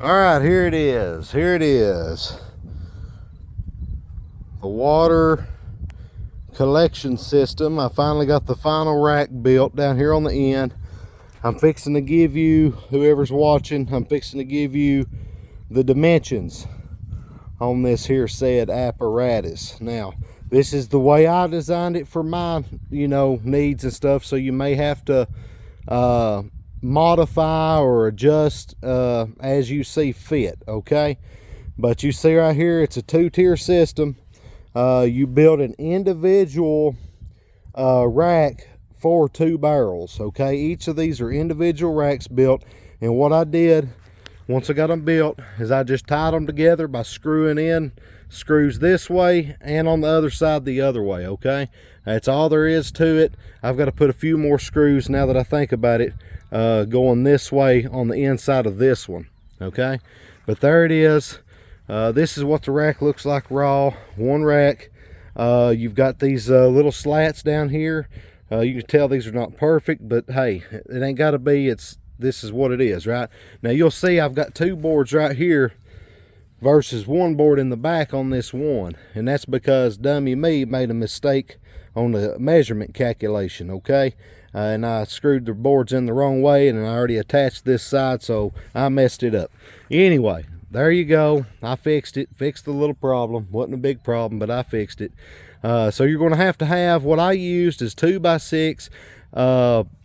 All right, here it is. Here it is. The water collection system. I finally got the final rack built down here on the end. I'm fixing to give you, whoever's watching, I'm fixing to give you the dimensions on this here said apparatus. Now, this is the way I designed it for my, needs and stuff. So you may have to modify or adjust as you see fit, okay? But you see right here, it's a two-tier system. You build an individual rack for 2 barrels, okay? Each of these are individual racks built, and what I did once I got them built is I just tied them together by screwing in screws this way and on the other side the other way, okay? That's all there is to it. I've got to put a few more screws, now that I think about it, going this way on the inside of this one, okay? But there it is. This is what the rack looks like raw. One rack. You've got these little slats down here. You can tell these are not perfect, but hey, it ain't got to be. This is what it is, right? Now you'll see I've got 2 boards right here versus 1 board in the back on this one, and that's because dummy me made a mistake on the measurement calculation, okay? And I screwed the boards in the wrong way, and I already attached this side, so I messed it up. Anyway, there you go. I fixed it, fixed the little problem. Wasn't a big problem, but I fixed it. So you're going to have what I used is 2x6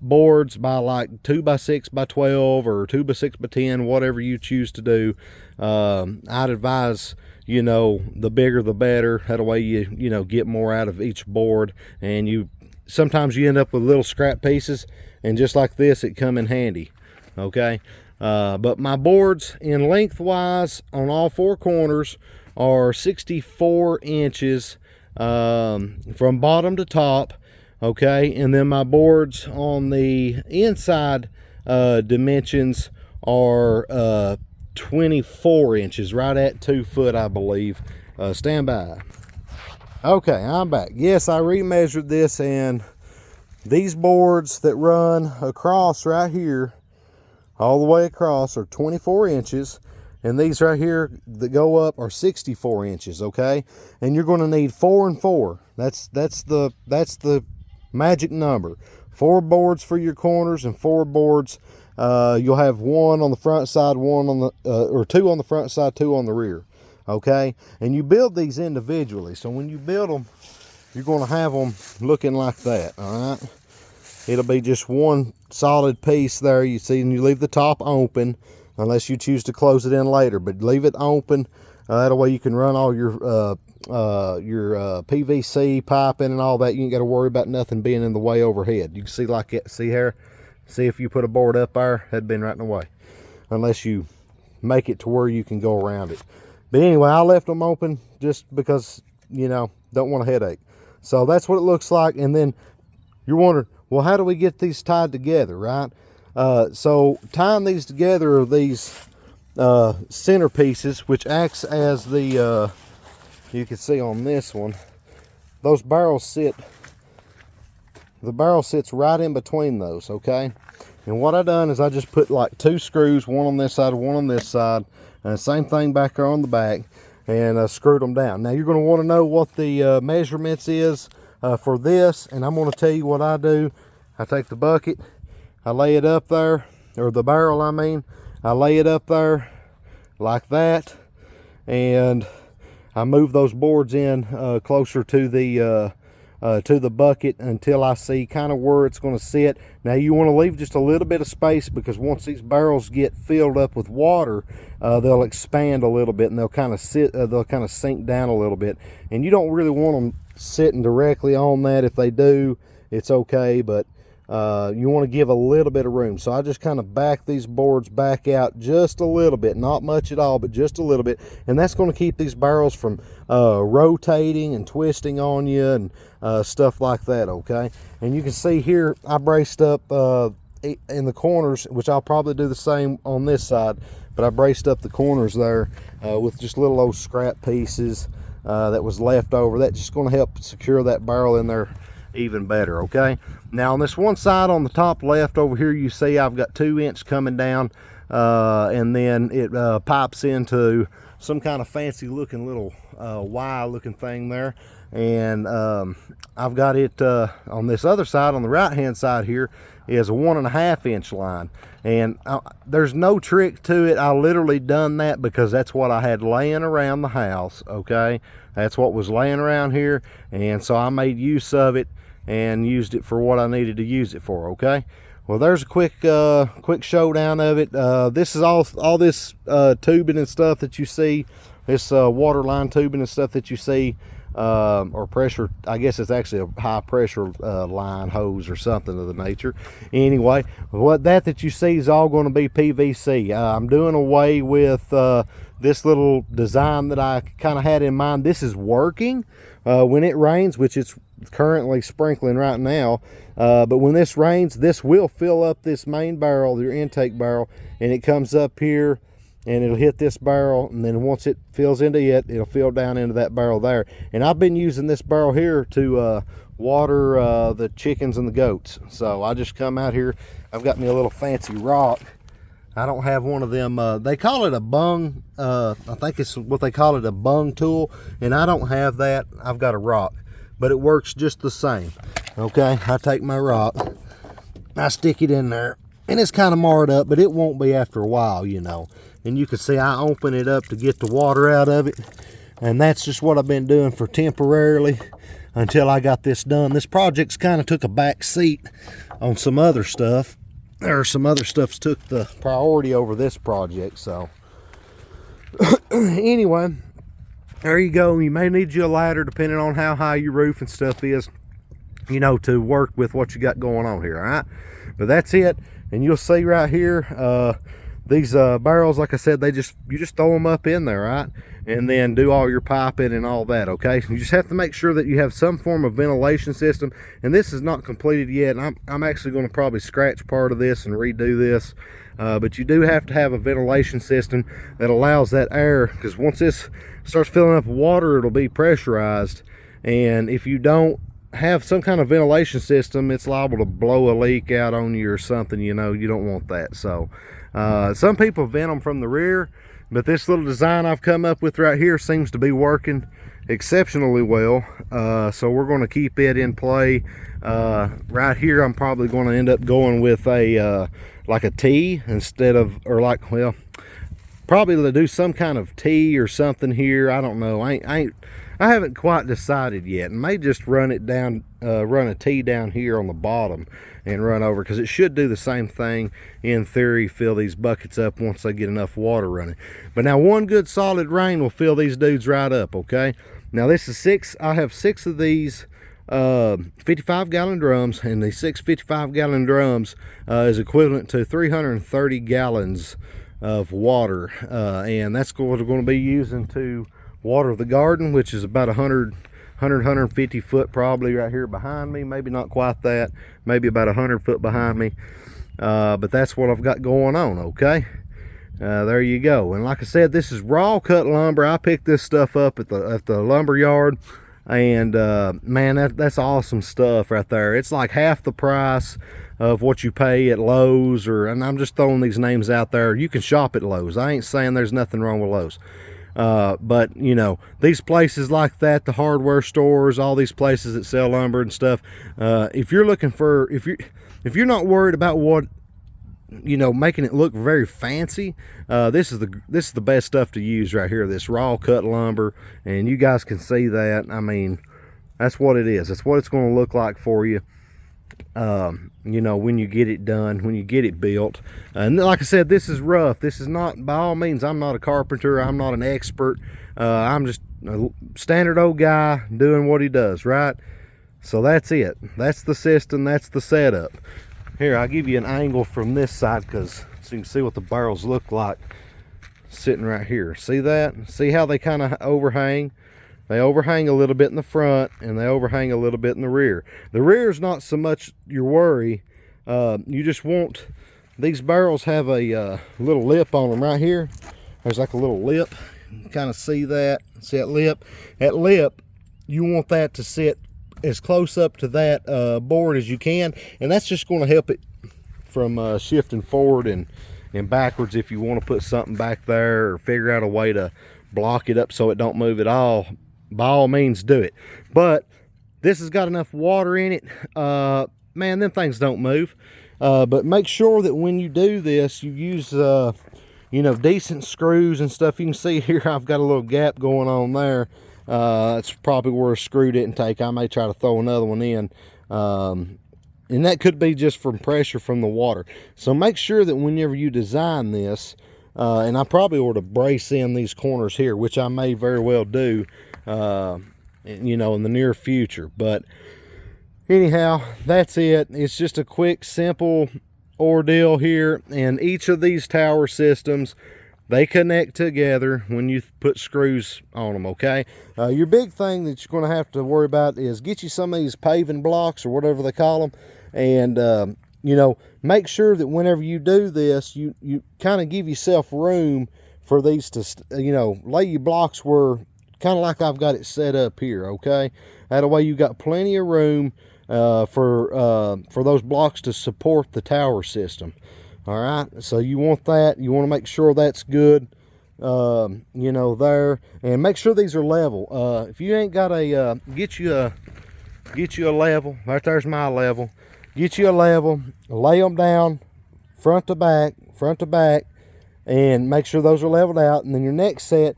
boards by like 2x6 by 12 or 2x6 by 10, whatever you choose to do. I'd advise, the bigger the better. That way you get more out of each board, and sometimes you end up with little scrap pieces, and just like this, it come in handy, okay? But my boards in lengthwise on all 4 corners are 64 inches from bottom to top, okay? And then my boards on the inside dimensions are 24 inches, right at 2 foot, I believe. Stand by. Okay, I'm back. Yes, I remeasured this, and these boards that run across right here, all the way across, are 24 inches, and these right here that go up are 64 inches, okay? And you're going to need 4 and 4. That's the magic number. 4 boards for your corners and 4 boards. You'll have 1 on the front side, 1 on the or 2 on the front side, 2 on the rear, okay? And you build these individually, so when you build them, you're going to have them looking like that, all right? It'll be just one solid piece there, you see, and you leave the top open unless you choose to close it in later, but leave it open. That way you can run all your PVC piping and all that. You ain't got to worry about nothing being in the way overhead. You can see like it, see here? See, if you put a board up there, that'd been right in the way, unless you make it to where you can go around it. But anyway, I left them open just because, don't want a headache. So that's what it looks like. And then you're wondering, well, how do we get these tied together, right? So tying these together are these centerpieces, which acts as the, you can see on this one, those barrels the barrel sits right in between those, okay? And what I done is I just put like 2 screws, one on this side, one on this side, and the same thing back there on the back, and screwed them down. Now you're going to want to know what the measurements is for this, and I'm going to tell you what I do. I take the bucket, I lay it up there, or the barrel I mean, I lay it up there like that, and I move those boards in closer to the bucket until I see kind of where it's going to sit. Now you want to leave just a little bit of space, because once these barrels get filled up with water, they'll expand a little bit, and they'll kind of sink down a little bit, and you don't really want them sitting directly on that. If they do, it's okay, but you want to give a little bit of room. So I just kind of back these boards back out just a little bit, not much at all, but just a little bit, and that's going to keep these barrels from rotating and twisting on you and stuff like that, okay? And you can see here I braced up in the corners, which I'll probably do the same on this side, but I braced up the corners there with just little old scrap pieces that was left over. That's just going to help secure that barrel in there even better, okay? Now on this one side on the top left over here, you see I've got 2 inch coming down and then it pipes into some kind of fancy looking little Y looking thing there. And I've got it on this other side, on the right hand side here, is a 1.5 inch line. And there's no trick to it. I literally done that because that's what I had laying around the house. Okay, that's what was laying around here, and so I made use of it and used it for what I needed to use it for. Okay, well, there's a quick showdown of it. This is all this tubing and stuff that you see, this water line tubing and stuff that you see, or pressure, I guess it's actually a high pressure line hose or something of the nature. Anyway, what that you see is all going to be PVC. I'm doing away with this little design that I kind of had in mind. This is working when it rains, which it's currently sprinkling right now, but when this rains, this will fill up this main barrel, your intake barrel, and it comes up here and it'll hit this barrel, and then once it fills into it, it'll fill down into that barrel there. And I've been using this barrel here to water the chickens and the goats. So I just come out here, I've got me a little fancy rock. I don't have one of them, they call it a bung, I think it's what they call it, a bung tool, and I don't have that. I've got a rock, but it works just the same. Okay, I take my rock, I stick it in there, and it's kind of marred up, but it won't be after a while, you know. And you can see I open it up to get the water out of it, and that's just what I've been doing for temporarily until I got this done. This project's kind of took a back seat on some other stuff. There are some other stuff's took the priority over this project. So anyway, there you go. You may need you a ladder depending on how high your roof and stuff is, you know, to work with what you got going on here. All right, but that's it. And you'll see right here, these barrels, like I said, you just throw them up in there, right? And then do all your piping and all that. Okay, you just have to make sure that you have some form of ventilation system. And this is not completed yet, and I'm actually going to probably scratch part of this and redo this, but you do have to have a ventilation system that allows that air, because once this starts filling up with water, it'll be pressurized, and if you don't have some kind of ventilation system, it's liable to blow a leak out on you or something. You know, you don't want that. So some people vent them from the rear, but this little design I've come up with right here seems to be working exceptionally well. So we're going to keep it in play. Right here, I'm probably going to end up going with a like a T instead of, or like, well, probably to do some kind of T or something here. I don't know. I haven't quite decided yet, and may just run it down, run a T down here on the bottom and run over, because it should do the same thing in theory, fill these buckets up once they get enough water running. But now one good solid rain will fill these dudes right up. Okay, now this is I have 6 of these 55-gallon drums, and the 6 55-gallon drums is equivalent to 330 gallons of water, and that's what we're going to be using to water the garden, which is about 150 foot probably right here behind me. Maybe not quite that, maybe about 100 foot behind me, but that's what I've got going on. Okay, there you go. And like I said, this is raw cut lumber. I picked this stuff up at the lumber yard, and man, that's awesome stuff right there. It's like half the price of what you pay at Lowe's, and I'm just throwing these names out there. You can shop at Lowe's. I ain't saying there's nothing wrong with Lowe's. But you know, these places like that, the hardware stores, all these places that sell lumber and stuff, if you're looking for, if you're not worried about what, you know, making it look very fancy, this is the best stuff to use right here, this raw cut lumber. And you guys can see that. I mean, that's what it is. That's what it's going to look like for you, you know, when you get it done, when you get it built. And like I said, this is rough. This is not, by all means, I'm not a carpenter, I'm not an expert, I'm just a standard old guy doing what he does, right? So that's it. That's the system, that's the setup. Here, I'll give you an angle from this side, because so you can see what the barrels look like sitting right here. See that? See how they kind of overhang? They overhang a little bit in the front, and they overhang a little bit in the rear. The rear is not so much your worry. You just want, these barrels have a little lip on them right here. There's like a little lip. You can kind of see that. See that lip? That lip, you want that to sit as close up to that board as you can, and that's just going to help it from shifting forward and and backwards if you want to put something back there or figure out a way to block it up so it don't move at all. By all means do it. But this has got enough water in it, man, them things don't move. But make sure that when you do this, you use you know, decent screws and stuff. You can see here I've got a little gap going on there. That's probably where a screw didn't take. I may try to throw another one in, and that could be just from pressure from the water. So make sure that whenever you design this, and I probably ought to brace in these corners here, which I may very well do, you know, in the near future. But anyhow, that's it. It's just a quick, simple ordeal here. And each of these tower systems, they connect together when you put screws on them, okay? Your big thing that you're going to have to worry about is get you some of these paving blocks or whatever they call them. And, you know, make sure that whenever you do this, you kind of give yourself room for these to, you know, lay your blocks where, kind of like I've got it set up here, okay? That way you got plenty of room for those blocks to support the tower system. All right, so you want that. You want to make sure that's good, you know, there, and make sure these are level. If you ain't got a get you a level. Right there's my level. Get you a level. Lay them down, front to back, and make sure those are leveled out. And then your next set,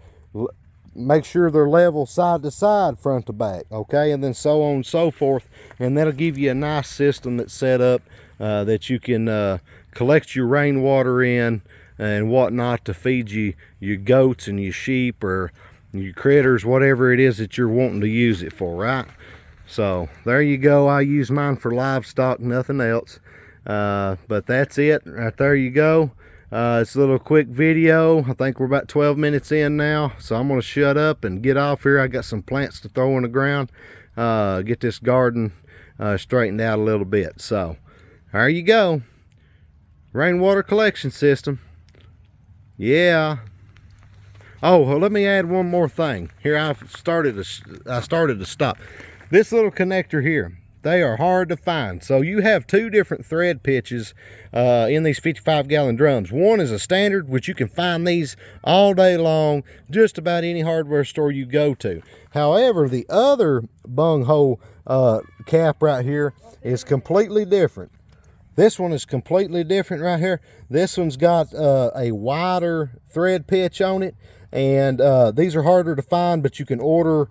make sure they're level side to side, front to back. Okay, and then so on and so forth. And that'll give you a nice system that's set up that you can collect your rainwater in and whatnot to feed you your goats and your sheep or your critters, whatever it is that you're wanting to use it for, right? So there you go. I use mine for livestock, nothing else. But that's it right there. You go. It's a little quick video. I think we're about 12 minutes in now, so I'm going to shut up and get off here. I got some plants to throw in the ground, get this garden straightened out a little bit. So there you go. Rainwater collection system. Yeah. Oh, well, let me add one more thing. Here I started to stop. This little connector here, they are hard to find. So you have two different thread pitches in these 55-gallon drums. One is a standard, which you can find these all day long, just about any hardware store you go to. However, the other bunghole cap right here is completely different. This one is completely different right here. This one's got a wider thread pitch on it, and these are harder to find, but you can order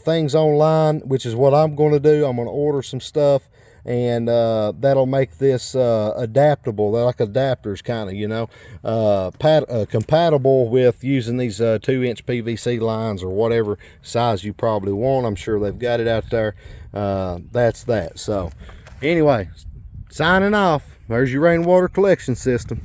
things online, which is what I'm going to do. I'm going to order some stuff, and that'll make this adaptable. They're like adapters, kind of, you know, compatible with using these 2-inch PVC lines or whatever size you probably want. I'm sure they've got it out there. That's that. So anyway, signing off. There's your rainwater collection system.